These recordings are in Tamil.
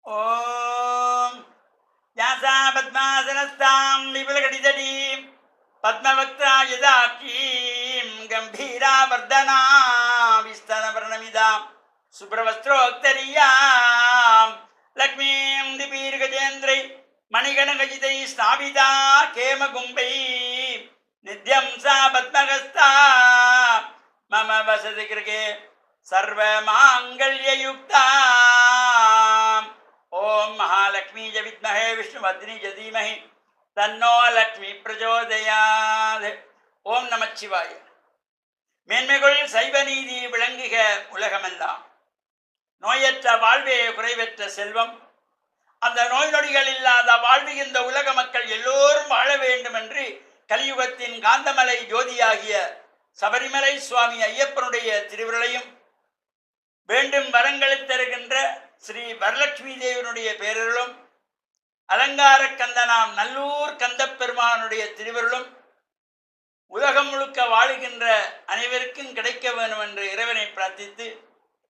ஓம் யாசா பத்மாசனஸ்தாம் விபுலகடிதடீம் பத்மவக்தாயுதாட்சீம் கம்பீரா வர்தனா விஸ்தனவர்ணமிதாம் சுப்ரவஸ்திரோக்தரியாம் லக்ஷ்மீம் திபீர்கஜேந்திரை மணிகணகஜிதை ஸ்தாபிதா கேமகும்பை நித்யம் சா பத்மகஸ்தா மம வசதி கிருகே सर्वमांगल्ययुक्ता ओम महालक्ष्मी च विद्महे विष्णुवर्धिनी च धीमहि तन्नो लक्ष्मी प्रचोदयात् ओम नमः शिवाय மேன்மைகள் சைவ நீதி விளங்குக உலகமெல்லாம் நோயற்ற வாழ்வே குறைவற்ற செல்வம் அந்த நோய் நொடிகள் இல்லாத வாழ்வு இந்த உலக மக்கள் எல்லோரும் வாழ வேண்டும் என்று கலியுகத்தின் காந்தமலை ஜோதியாகிய சபரிமலை சுவாமி ஐயப்பனுடைய திருவிரலையும் வேண்டும் வரங்களை தருகின்ற ஸ்ரீ வரலட்சுமி தேவனுடைய பேரருளும் அலங்கார கந்தனாம் நல்லூர் கந்தப்பெருமானுடைய திருவருளும் உலகம் முழுக்க வாழுகின்ற அனைவருக்கும் கிடைக்க வேண்டும் என்று இறைவனை பிரார்த்தித்து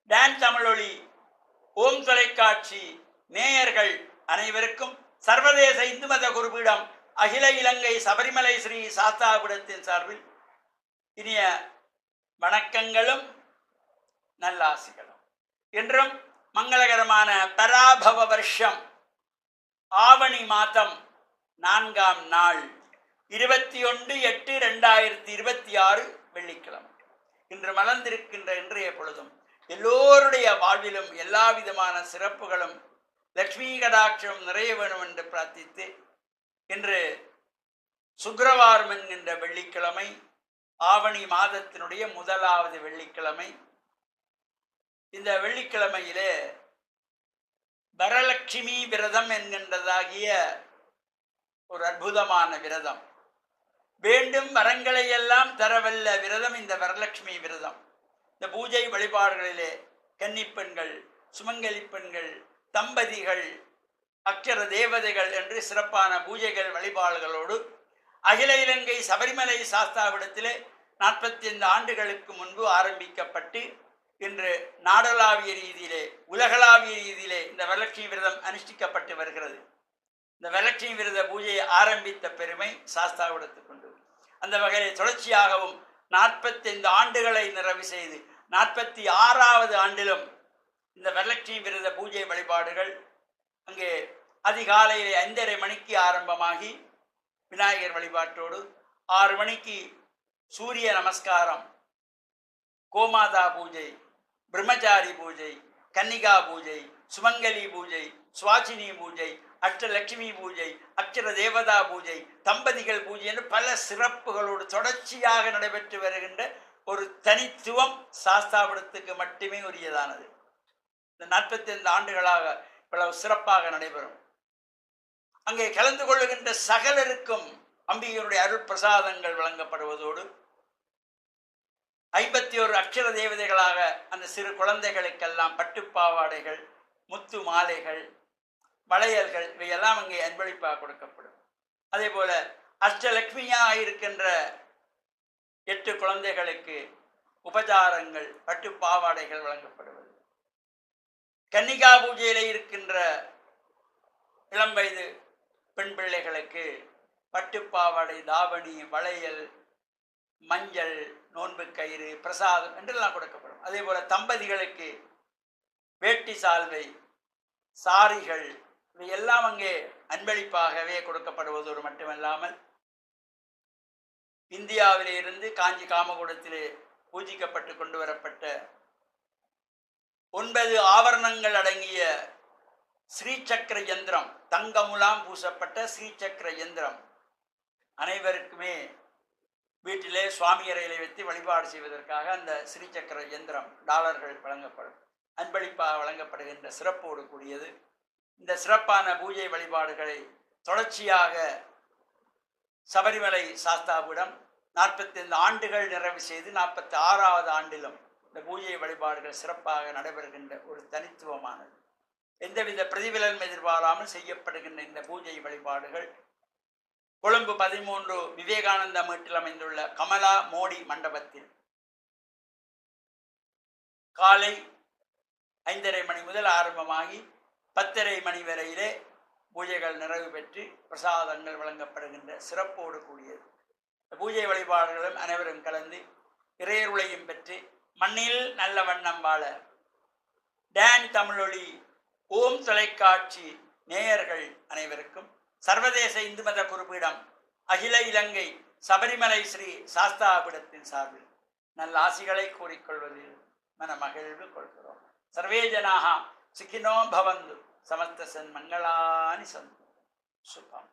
டான் தமிழொலி ஓம் தொலைக்காட்சி நேயர்கள் அனைவருக்கும் சர்வதேச இந்து மத குருபீடம் அகில இலங்கை சபரிமலை ஸ்ரீ சாஸ்தாபுரத்தின் சார்பில் இனிய வணக்கங்களும் நல்லாசிகளும். இன்றும் மங்களகரமான பராபவ வருஷம் ஆவணி மாதம் 4ஆம் நாள் 21/8/2026 வெள்ளிக்கிழமை. இன்று மலர்ந்திருக்கின்ற இன்றைய பொழுதும் எல்லோருடைய வாழ்விலும் எல்லா விதமான சிறப்புகளும் லட்சுமி கடாட்சம் நிறைய வேணும் என்று பிரார்த்தித்து இன்று சுக்கிரவாரம் என்கின்ற வெள்ளிக்கிழமை ஆவணி மாதத்தினுடைய முதலாவது வெள்ளிக்கிழமை. இந்த வெள்ளிக்கிழமையிலே வரலட்சுமி விரதம் என்கின்றதாகிய ஒரு அற்புதமான விரதம், வேண்டும் வரங்களை எல்லாம் தரவல்ல விரதம் இந்த வரலட்சுமி விரதம். இந்த பூஜை வழிபாடுகளிலே கன்னிப்பெண்கள், சுமங்கலி பெண்கள், தம்பதிகள், அக்ஷர தேவதைகள் என்று சிறப்பான பூஜைகள் வழிபாடுகளோடு அகில இலங்கை சபரிமலை சாஸ்தாவிடத்திலே 45 ஆண்டுகளுக்கு முன்பு ஆரம்பிக்கப்பட்டு இன்று நாடளாவிய ரீதியிலே உலகளாவிய ரீதியிலே இந்த வரலட்சுமி விரதம் அனுஷ்டிக்கப்பட்டு வருகிறது. இந்த வரலட்சுமி விரத பூஜையை ஆரம்பித்த பெருமை சாஸ்தாவிடத்துக்கு உண்டு. அந்த வகையிலே தொடர்ச்சியாகவும் 45 ஆண்டுகளை நிறைவு செய்து 46வது ஆண்டிலும் இந்த வரலட்சுமி விரத பூஜை வழிபாடுகள் அங்கே அதிகாலையிலே 5:30 மணிக்கு ஆரம்பமாகி விநாயகர் வழிபாட்டோடு 6 மணிக்கு சூரிய நமஸ்காரம், கோமாதா பூஜை, பிரம்மச்சாரி பூஜை, கன்னிகா பூஜை, சுமங்கலி பூஜை, சுவாசினி பூஜை, அஷ்டலட்சுமி பூஜை, அக்ஷர தேவதா பூஜை, தம்பதிகள் பூஜை என்று பல சிறப்புகளோடு தொடர்ச்சியாக நடைபெற்று வருகின்ற ஒரு தனித்துவம் சாஸ்தாபுரத்துக்கு மட்டுமே உரியதானது. இந்த 45 ஆண்டுகளாக இவ்வளவு சிறப்பாக நடைபெறும். அங்கே கலந்து கொள்ளுகின்ற சகலருக்கும் அம்பிகையினுடைய அருள் பிரசாதங்கள் வழங்கப்படுவதோடு 51 அக்ஷர தேவதைகளாக அந்த சிறு குழந்தைகளுக்கெல்லாம் பட்டுப்பாவாடைகள், முத்து மாலைகள், வளையல்கள் இவையெல்லாம் அங்கே அன்பளிப்பாக கொடுக்கப்படும். அதே போல அஷ்டலட்சுமியாக இருக்கின்ற 8 குழந்தைகளுக்கு உபச்சாரங்கள், பட்டுப்பாவாடைகள் வழங்கப்படுவது. கன்னிகா பூஜையிலே இருக்கின்ற இளம் வயது பெண் பிள்ளைகளுக்கு பட்டுப்பாவாடை, தாவணி, வளையல், மஞ்சள், நோன்பு கயிறு, பிரசாதம் என்றெல்லாம் கொடுக்கப்படும். அதே போல தம்பதிகளுக்கு வேட்டி சால்வை, சாரிகள் இவையெல்லாம் அங்கே அன்பளிப்பாகவே கொடுக்கப்படுவதோடு மட்டுமல்லாமல் இந்தியாவிலே இருந்து காஞ்சி காமகூடத்திலே பூஜிக்கப்பட்டு கொண்டு வரப்பட்ட 9 ஆவரணங்கள் அடங்கிய ஸ்ரீசக்கர யந்திரம், தங்கமுலாம் பூசப்பட்ட ஸ்ரீசக்கர யந்திரம் அனைவருக்குமே வீட்டிலே சுவாமி அறையிலே வைத்து வழிபாடு செய்வதற்காக அந்த ஸ்ரீசக்கர யந்திரம் டாலர்கள் வழங்கப்படும், அன்பளிப்பாக வழங்கப்படுகின்ற சிறப்போடு கூடியது. இந்த சிறப்பான பூஜை வழிபாடுகளை தொடர்ச்சியாக சபரிமலை சாஸ்தாபுரம் 45 ஆண்டுகள் நிறைவு செய்து 46வது ஆண்டிலும் இந்த பூஜை வழிபாடுகள் சிறப்பாக நடைபெறுகின்ற ஒரு தனித்துவமானது. எந்தவித பிரதிபலனும் எதிர்பாராமல் செய்யப்படுகின்ற இந்த பூஜை வழிபாடுகள் கொழும்பு 13 விவேகானந்தா மேட்டில் அமைந்துள்ள கமலா மோடி மண்டபத்தில் காலை 5:30 மணி முதல் ஆரம்பமாகி 10:30 மணி வரையிலே பூஜைகள் நிறைவு பெற்று பிரசாதங்கள் வழங்கப்படுகின்ற சிறப்போடு கூடியது. பூஜை வழிபாடுகளும் அனைவரும் கலந்து இறையருளையும் பெற்று மண்ணில் நல்ல வண்ணம் வாழ டான் தமிழொலி ஓம் தொலைக்காட்சி நேயர்கள் அனைவருக்கும் சர்வதேச இந்து மத குறிப்பீடம் அகில இலங்கை சபரிமலை ஸ்ரீ சாஸ்தாபீடத்தின் சார்பில் நல்ல ஆசிகளை கூறிக்கொள்வதில் மன மகிழ்வு கொள்கிறோம். சர்வே ஜனாக சுகினோ பவந்து சமஸ்த சன்மங்களானி சந்து சுபம்.